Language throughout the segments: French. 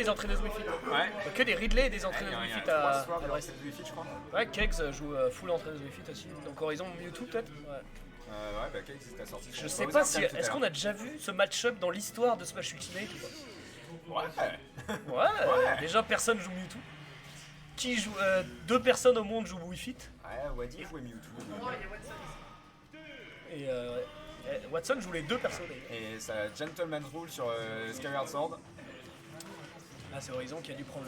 des entraîneuses Wii Fit. Ouais. Que des Ridley et des entraîneuses Wii Fit à Brest. Wii Fit, je crois. Ouais, Kegs joue full entraîneuse Wii Fit aussi. Donc Horizon Mewtwo peut-être. Ouais. Ouais, bah Kegs t'as sorti. Je sais pas si. Est-ce qu'on a déjà vu ce match-up dans l'histoire de Smash Ultimate ou pas? Ouais. Déjà personne joue Mewtwo. Qui joue 2 personnes au monde jouent Wii Fit. Ouais, Waddy jouait Mewtwo. Et Watson joue les 2 personnes. Et ça Gentleman's Rule sur Skyward Sword. Là c'est Horizon qui a dû prendre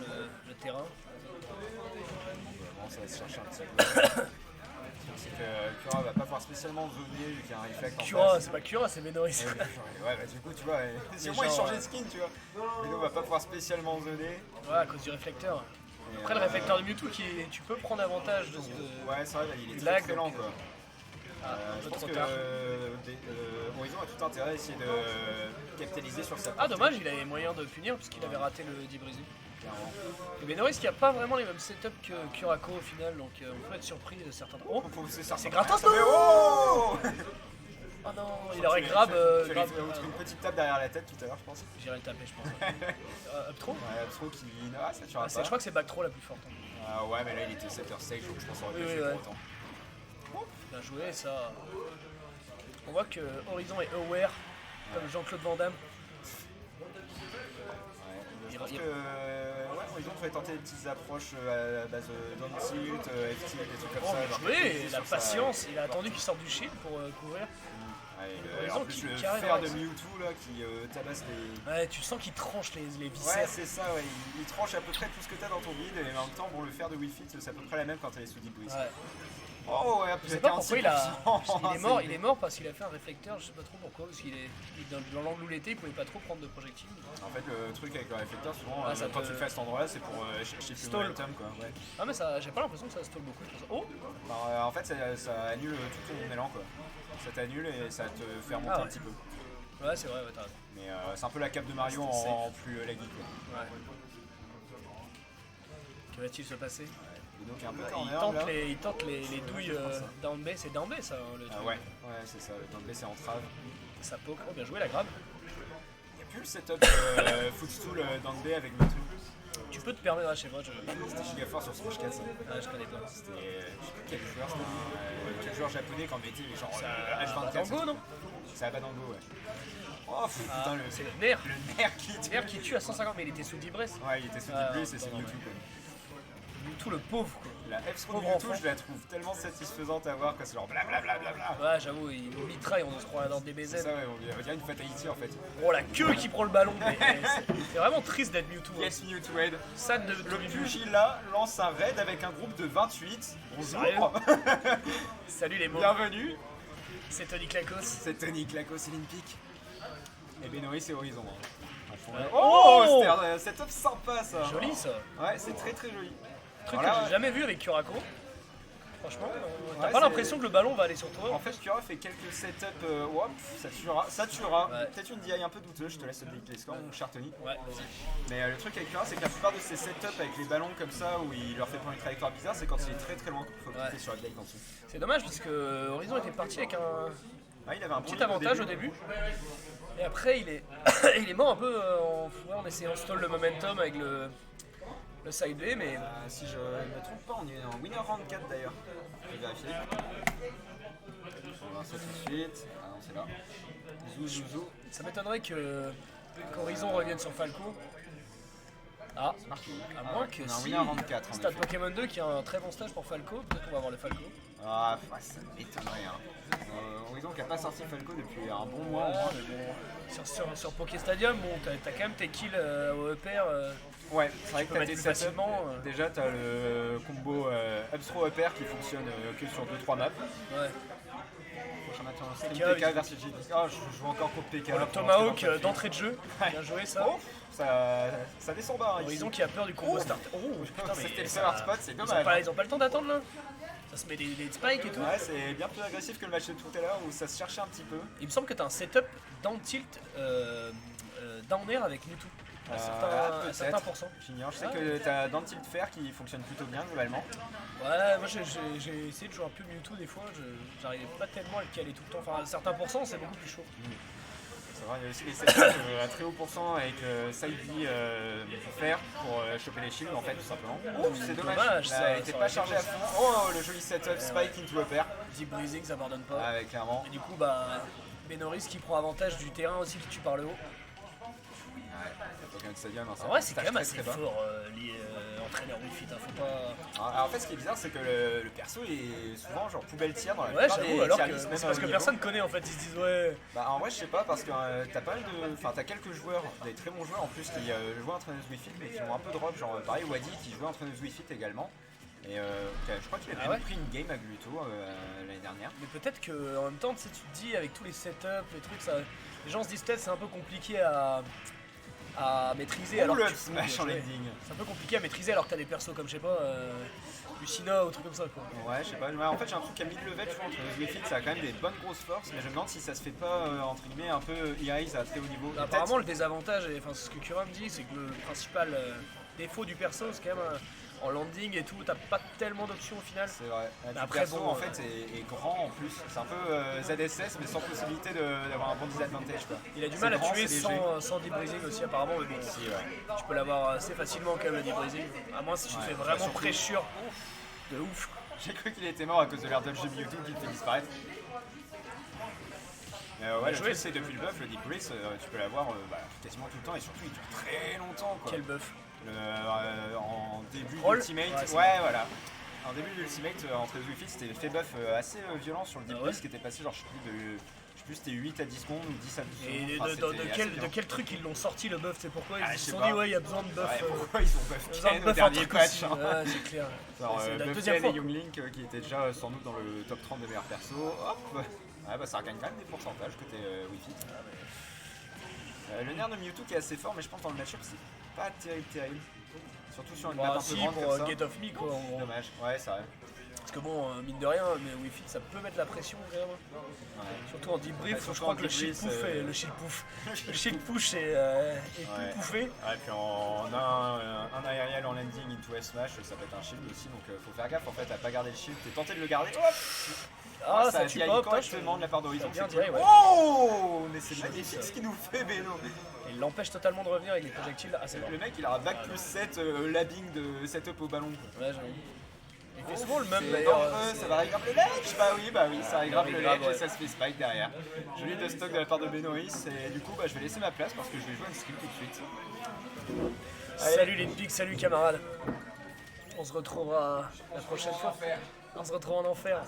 le terrain. Bon, ça va se chercher un petit peu. C'est que Cura va pas pouvoir spécialement zoner vu qu'il y a un reflect en Cura, face. c'est pas Cura, c'est Menoris. Ouais, bah du coup, tu vois, si au moins il changeait de skin, tu vois. Meno va pas pouvoir spécialement zoner. Ouais, à cause du réflecteur. Après, le réflecteur de Mewtwo, tu peux prendre avantage de ce. Ouais, c'est vrai, là, il est lag, très lent, quoi. Je pense que Horizon a tout intérêt à essayer de capitaliser sur sa portée. Ah, dommage, il avait moyen de punir puisqu'il avait raté le D-Brisé. Clairement. Et Menoris qui a pas vraiment les mêmes setups que Kurako au final, donc on peut être surpris de certains. Oh, c'est Gratos, non! Oh Oh non, il aurait grab. Tu allais foutre une petite tape derrière la tête tout à l'heure, je pense. J'irai le taper, je pense. Up throw? Ouais, up throw qui. Ah, ça tuera pas. Je crois que c'est back throw la plus forte. Ouais, mais là il était 7h save, donc je pense qu'on aurait pu faire autant. Bien joué, ça. On voit que Horizon est aware, comme Jean-Claude Van Damme. Je pense que Horizon devrait tenter des petites approches à base down tilt, F-tilt, des trucs comme ça. Oui, la patience, il a attendu qu'il sorte du shield pour couvrir. En plus, le fer de Mewtwo là, qui tabasse les. Ouais, tu sens qu'il tranche les viscères. Ouais, c'est ça, ouais. Il tranche à peu près tout ce que t'as dans ton vide, et en même temps, bon, le fer de Wii Fit, c'est à peu près la même quand elle est sous Deep Breeze. Ouais. Oh ouais, je sais pas pourquoi il est mort parce qu'il a fait un réflecteur, je sais pas trop pourquoi, parce qu'il est dans l'angle où il était, il pouvait pas trop prendre de projectiles. En fait, le truc avec le réflecteur, souvent, quand tu le fais à cet endroit-là, c'est pour chercher plus de momentum, quoi. Ouais. Ah, mais j'ai pas l'impression que ça stall beaucoup. Oh en fait, ça annule tout ton élan, quoi. Ça t'annule et ça te fait remonter un petit peu. Ouais, c'est vrai, ouais, t'as raison. Mais c'est un peu la cape de Mario en plus laggy, quoi. Ouais. Que va-t-il se passer? Donc un peu il tente les douilles down B, c'est down B ça le truc. Ouais, c'est ça, le down B c'est entrave. Ça poke, oh bien joué la grab. Il n'y a plus le setup footstool down B avec Mewtwo. Tu peux te permettre, je sais pas, C'était giga fort sur Smash 4 ça. Ah je connais pas. C'était, quel joueur japonais quand on mettait genre H24. Dango non? C'est Abadango ouais. Oh putain c'est le nerf. Le nerf qui tue à 150 mais il était sous Dibress. Ouais il était sous Dibress et c'est Mewtwo quoi. Mewtwo le pauvre quoi. La F-Throw de Mewtwo je la trouve tellement satisfaisante à voir que c'est genre blablabla. Ouais j'avoue il mitraille, on se croit dans des BZ. C'est ça ouais, on dirait une fatality en fait. Oh la queue qui prend le ballon, c'est vraiment triste d'être Mewtwo. Yes Mewtwo Raid. Le Pugi là lance un raid avec un groupe de 28. Bonjour. Salut les mots. Bienvenue. C'est Tony Klakos. C'est Tony Klakos Olympique. Et Benoît c'est Horizon. Oh c'était un setup sympa ça. Joli ça. Ouais c'est très très joli. Truc que j'ai jamais vu avec Kurako. Franchement, t'as pas l'impression que le ballon va aller sur toi. En fait, Kura fait quelques setups, ça tuera. Ouais. Peut-être une DI un peu douteuse, je te laisse update les scores, mon cher Tony. Ouais, vas-y. Mais le truc avec Kura, c'est que la plupart de ses setups avec les ballons comme ça, où il leur fait prendre une trajectoire bizarre, c'est quand il est très très loin qu'il faut cliquer sur la DI en dessous. C'est dommage parce que Horizon était parti avec il avait un petit avantage au début. Et après, il est mort un peu en essayant de stall le momentum avec le side B, mais. Si je ne me trompe pas, on est en winner round 4 d'ailleurs. Je vais vérifier. On va voir ça tout de suite. Ah non, c'est là. Zou. Ça m'étonnerait qu'Horizon revienne sur Falco. Ah, à moins que si. Stade Pokémon 2 qui a un très bon stage pour Falco, peut-être qu'on va avoir le Falco. Ah, ça m'étonnerait. Horizon qui a pas sorti Falco depuis un bon mois. Sur Poké Stadium, bon, t'as quand même tes kills au EPR. Ouais, c'est vrai que t'as des facilement. Déjà, t'as le combo up-throw upper qui fonctionne que sur 2-3 maps. Ouais. Prochain match c'est PK versus GD. Ah, je joue encore contre PK. Le Tomahawk d'entrée de jeu. Bien joué ça. Oh, ça descend bas. Horizon qui a peur du combo start. Oh putain, c'était le hard spot, c'est dommage. Ils ont pas le temps d'attendre là. Ça se met des spikes et tout. Ouais, c'est bien plus agressif que le match de tout à l'heure où ça se cherchait un petit peu. Il me semble que t'as un setup down tilt down air avec Mewtwo. À certains pourcents. J'ignore, je sais que t'as down tilt fer qui fonctionne plutôt bien globalement. Ouais, moi j'ai essayé de jouer un peu Mewtwo des fois, j'arrivais pas tellement à le caler tout le temps. Enfin, à certains pourcents, c'est beaucoup plus chaud. C'est vrai, il y a aussi les setups à très haut pourcent avec side B faire pour choper les shields en fait tout simplement. Ouf, c'est dommage, ça il était aurait pas été chargé à close. fond. Oh le joli setup, spike into upper. Deep breathing, ça pardonne pas. Ah ouais, clairement. Et du coup, Benoris qui prend avantage du terrain aussi qui tue par le haut. Ouais, Pokémon Stadium, hein, En vrai, c'est quand même très, assez très bas. fort, entraîneur Wii Fit, hein, faut pas... Alors en fait ce qui est bizarre c'est que le perso est souvent genre poubelle tiers dans la Ouais, plupart j'avoue, des alors tier que lists, c'est même parce au que niveau. personne connaît en fait, ils se disent ouais... Bah en vrai je sais pas parce que t'as pas mal de. Enfin t'as quelques joueurs, des très bons joueurs en plus qui jouent entraîneuse Wii Fit mais qui ont un peu drop, genre pareil Wadi qui jouait entraîneuse Wii Fit également. Et je crois qu'il a même pris une game à Gluto l'année dernière. Mais peut-être que en même temps, tu te dis avec tous les setups, les trucs, ça, les gens se disent peut-être c'est un peu compliqué à maîtriser. Ouh, Alors le que tu peux smash en jouer. landing. C'est un peu compliqué à maîtriser alors que t'as des persos comme je sais pas, Lucina ou trucs comme ça quoi. Ouais, je sais pas. Mais en fait, j'ai un truc à mid-level, tu vois, entre Wii Fit, ça a quand même des bonnes grosses forces, mais je me demande si ça se fait pas, entre guillemets, un peu e-raise à très haut niveau. Et Apparemment, le désavantage, et enfin, ce que Kura me dit, c'est que le principal défaut du perso, c'est quand même en landing et tout, t'as pas tellement d'options au final. c'est vrai. Le Après, perso, bon, en fait, est grand en plus. C'est un peu ZSS, mais sans possibilité d'avoir un bon disadvantage, quoi. Il a du C'est mal à grand, tuer c'est léger. sans deep breathing aussi, apparemment, mais bon, Si, ouais. tu peux l'avoir assez facilement quand même, le deep breathing. À moins si tu Ouais, fais vraiment surtout- pressure de ouf. J'ai cru qu'il était mort à cause de l'air dodge de Mewtwo qui le fait disparaître. Ouais, le truc, c'est depuis le buff, le Deep Breath, tu peux l'avoir quasiment tout le temps et surtout il dure très longtemps, quoi. Quel buff. En début Roll. d'Ultimate, Ouais, c'est ouais, voilà. En début d'Ultimate, entre les Wi-Fi, c'était fait buff assez violent sur le Deep Ah ouais Breath qui était passé, genre, je sais plus, c'était 8 à 10 secondes ou 10 à 12 secondes. Et Enfin, de c'était assez quel, violent. de quel truc ils l'ont sorti le buff, c'est pourquoi Ah, ils je se sais sont pas. dit ouais il y a besoin de buff. Ouais, pourquoi ils ont buff besoin de Ken au buff dernier truc patch aussi. hein. Ouais, c'est clair. Alors, C'est la buff deuxième Ken fois. et Younglink qui était déjà sans doute dans le top 30 des meilleurs persos. Hop. Ouais, bah ça regagne quand même des pourcentages côté Wi-Fi. Le nerf de Mewtwo qui est assez fort, mais je pense dans le match-up c'est pas terrible. Surtout sur une map un peu Si, grande pour comme ça. Get Off Me quoi. En gros. Dommage, ouais, c'est vrai. Parce que bon, mine de rien, mais Wi-Fi ça peut mettre la pression quand même. Ouais. Surtout en deep brief, surtout je crois en que le deep shield brief, puff c'est- le shield puff. Le shield push est Ouais. tout pouffé. Ouais, puis en un aériel en landing into S-Smash, ça peut être un shield aussi, donc faut faire gaffe en fait à pas garder le shield. T'es tenté de le garder, hop Ah, ça ça tue DI pas, correctement de la part d'Horizon. bien c'est direct, cool. ouais. Oh mais c'est magnifique ce qu'il nous fait, Beno. Il l'empêche totalement de revenir avec les projectiles. Ah, c'est bon. Le mec il a un back plus 7 labbing de setup au ballon. Quoi. Ouais, j'avoue. Il fait souvent le même C'est d'ailleurs. dangereux, ça va régrave le ledge. Bah oui, ça régrave le régrave, ledge et ouais. ça se fait spike derrière. Joli de stock de la part de Benoris et du coup je vais laisser ma place parce que je vais jouer un skill tout de suite. Allez. Salut les pics, salut camarades. On se retrouvera la prochaine fois. On se retrouve en enfer.